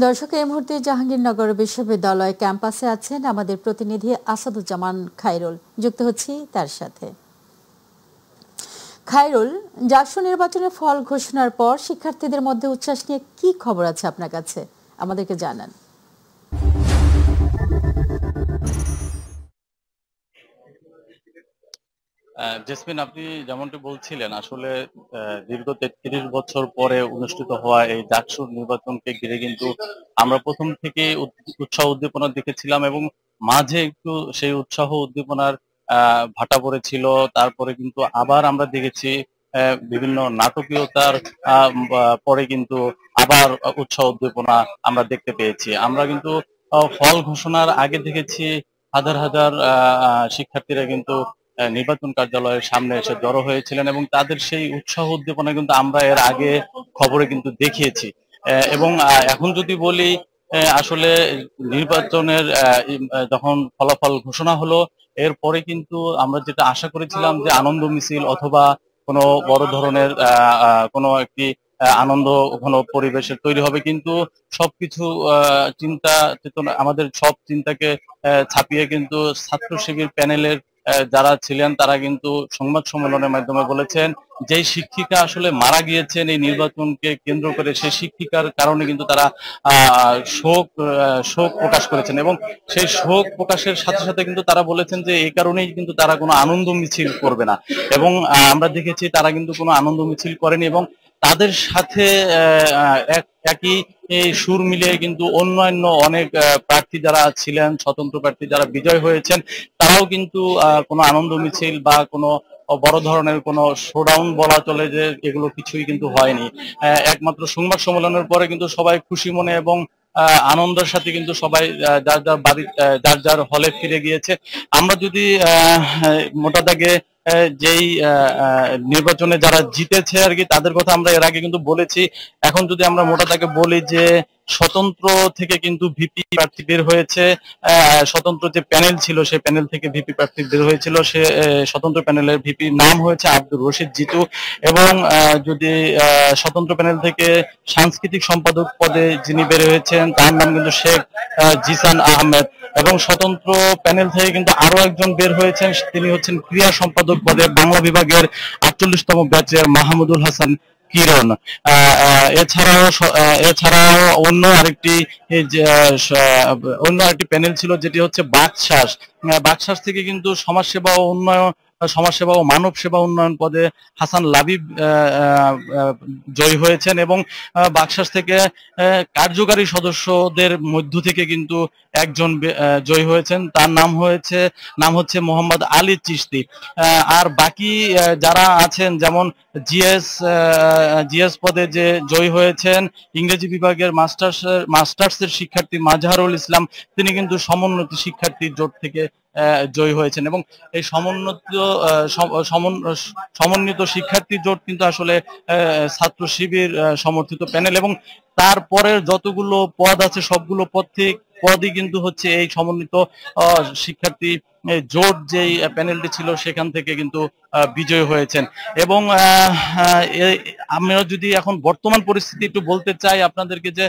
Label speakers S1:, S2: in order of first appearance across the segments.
S1: দর্শক, এই মুহূর্তে জাহাঙ্গীরনগর বিশ্ববিদ্যালয় ক্যাম্পাসে আছেন আমাদের প্রতিনিধি আসাদুজ্জামান খায়রুল। যুক্ত হচ্ছি তার সাথে। খায়রুল, জাকসু নির্বাচনের ফল ঘোষণার পর শিক্ষার্থীদের মধ্যে উচ্ছ্বাস নিয়ে কি খবর আছে আপনার কাছে, আমাদেরকে জানান।
S2: জেসমিন, আপনি যেমনটি বলছিলেন, আসলে দীর্ঘ ৩৩ বছর পরে অনুষ্ঠিত হওয়া এই জাকসু নির্বাচনকে ঘিরে কিন্তু আমরা প্রথম থেকে উৎসাহ উদ্দীপনা দেখেছিলাম এবং মাঝে একটু সেই উৎসাহ উদ্দীপনার ভাটা পড়েছিল। তারপরে কিন্তু আবার আমরা দেখেছি বিভিন্ন নাটকীয়তার পরে কিন্তু আবার উৎসাহ উদ্দীপনা আমরা দেখতে পেয়েছি। আমরা কিন্তু ফল ঘোষণার আগে দেখেছি হাজার হাজার শিক্ষার্থীরা কিন্তু নির্বাচন কার্যালয়ের সামনে এসে জড়ো হয়েছিলেন এবং তাদের সেই উৎসাহ উদ্দীপনা কিন্তু আমরা এর আগে খবরে কিন্তু দেখিয়েছি। এবং এখন যদি বলি, আসলে নির্বাচনের যখন ফলাফল ঘোষণা হলো, এরপরে কিন্তু আমরা যেটা আশা করেছিলাম যে আনন্দ মিছিল অথবা কোনো বড় ধরনের কোনো একটি আনন্দ কোনো পরিবেশের তৈরি হবে, কিন্তু সবকিছু চিন্তা চেতনা, আমাদের সব চিন্তাকে ছাপিয়ে কিন্তু ছাত্র শিবির প্যানেলের যারা ছিলেন তারা কিন্তু সংবাদ সম্মেলনের মাধ্যমে বলেছেন যে শিক্ষিকা আসলে মারা গিয়েছেন এই নির্বাচনকে কেন্দ্র করে, সেই শিক্ষিকার কারণে কিন্তু তারা শোক প্রকাশ করেছেন এবং সেই শোক প্রকাশের সাথে সাথে কিন্তু তারা বলেছেন যে এই কারণেই কিন্তু তারা কোনো আনন্দ মিছিল করবে না। এবং আমরা দেখেছি তারা কিন্তু কোনো আনন্দ মিছিল করেনি এবং তাদের সাথে একই সুর মিলিয়ে কিন্তু অন্যান্য অনেক প্রার্থী যারা ছিলেন, স্বতন্ত্র প্রার্থী যারা বিজয় হয়েছেন, তারাও কিন্তু কোনো আনন্দ মিছিল বা কোনো বড় ধরনের কোনো শোডাউন বলা চলে যে এগুলো কিছুই কিন্তু হয়নি। একমাত্র সংবাদ সম্মেলনের পরে কিন্তু সবাই খুশি মনে এবং আনন্দের সাথে কিন্তু সবাই যার যার বাড়ি যার যার হলে ফিরে গিয়েছে। আমরা যদি মোটা দাগে যেই নির্বাচনে যারা জিতেছে আর কি তাদের কথা আমরা এর আগে কিন্তু বলেছি। এখন যদি আমরা মোটা দাগে বলি যে স্বতন্ত্র থেকে কিন্তু ভিপি প্রার্থী বের হয়েছে। স্বতন্ত্র যে প্যানেল ছিল সেই প্যানেল থেকে ভিপি প্রার্থী বের হয়েছিল, সে স্বতন্ত্র প্যানেলের ভিপির নাম হয়েছে আব্দুর রশিদ জিতু। এবং যদি স্বতন্ত্র প্যানেল থেকে সাংস্কৃতিক সম্পাদক পদে যিনি বের হয়েছেন তার নাম কিন্তু শেখ জিসান আহমেদ। এবং স্বতন্ত্র প্যানেল থেকে কিন্তু আরো একজন বের হয়েছেন, তিনি হচ্ছেন ক্রীড়া সম্পাদক পদে বাংলা বিভাগের 48তম ব্যাচের মাহমুদুল হাসান কিরণ। এছাড়াও অন্য আরেকটি প্যানেল ছিল যেটি হচ্ছে বাকশাস থেকে কিন্তু সমাজসেবা ও মানব সেবা উন্নয়ন পদে হাসান লাবিব জয়ী হয়েছেন এবং বাকশাস থেকে কার্যকারী সদস্যদের মধ্য থেকে কিন্তু একজন জয়ী হয়েছেন, তার নাম হচ্ছে মোহাম্মদ আলী চিশতি। আর বাকি যারা আছেন, যেমন জিএস পদে যে জয়ী হয়েছেন ইংরেজি বিভাগের মাস্টার্সের শিক্ষার্থী মাজহারুল ইসলাম, তিনি কিন্তু সমন্বিত শিক্ষার্থী জোট থেকে জয়ী হয়েছেন। এবং এই সমন্বিত শিক্ষার্থী জোট কিন্তু আসলে ছাত্র শিবির সমর্থিত প্যানেল এবং তারপরের যতগুলো পদ আছে সবগুলো পদই কিন্তু হচ্ছে এই সমন্বিত শিক্ষার্থী জোট যেই প্যানেলটি ছিল সেখান থেকে কিন্তু বিজয় হয়েছেন। এবং আমরা যদি এখন বর্তমান পরিস্থিতি একটু বলতে চাই আপনাদেরকে, যে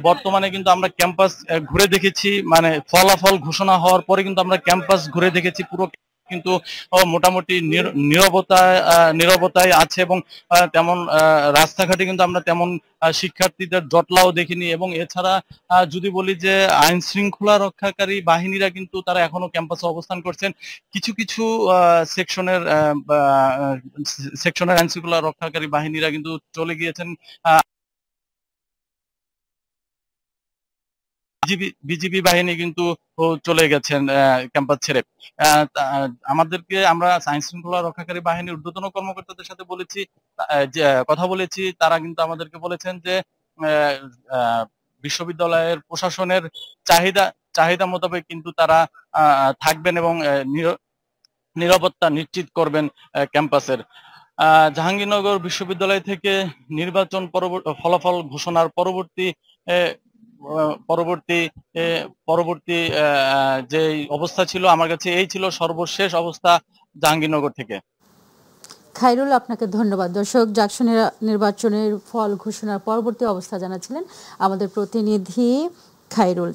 S2: বর্তমানে কিন্তু আমরা ক্যাম্পাস ঘুরে দেখেছি, মানে ফলাফল ঘোষণা হওয়ার পরে কিন্তু আমরা ক্যাম্পাস ঘুরে দেখেছি, পুরো কিন্তু মোটামুটি নীরবতায় আছে এবং তেমন রাস্তাঘাটে কিন্তু আমরা তেমন শিক্ষার্থীদের জটলাও দেখিনি। এবং এছাড়া যদি বলি যে আইন শৃঙ্খলা রক্ষাকারী বাহিনীরা কিন্তু তারা এখনো ক্যাম্পাসে অবস্থান করছেন। কিছু কিছু সেকশনের আইন শৃঙ্খলা রক্ষাকারী বাহিনীরা কিন্তু চলে গিয়েছেন, বিজিবি বাহিনী কিন্তু চলে গেছেন ক্যাম্পাস ছেড়ে। আমরা আইন শৃঙ্খলা রক্ষাকারী বাহিনীর ঊর্ধ্বতন কর্মকর্তাদের সাথে কথা বলেছি, তারা কিন্তু আমাদেরকে বলেছেন যে বিশ্ববিদ্যালয়ের প্রশাসনের চাহিদা মোতাবেক কিন্তু তারা থাকবেন এবং নিরাপত্তা নিশ্চিত করবেন ক্যাম্পাসের। জাহাঙ্গীরনগর বিশ্ববিদ্যালয় থেকে নির্বাচন ফলাফল ঘোষণার পরবর্তী যে অবস্থা ছিল, আমার কাছে এই ছিল সর্বশেষ অবস্থা জাহাঙ্গীরনগর থেকে।
S1: খায়রুল, আপনাকে ধন্যবাদ। দর্শক, জাকসু নির্বাচনের ফল ঘোষণার পরবর্তী অবস্থা জানাচ্ছিলেন আমাদের প্রতিনিধি খায়রুল।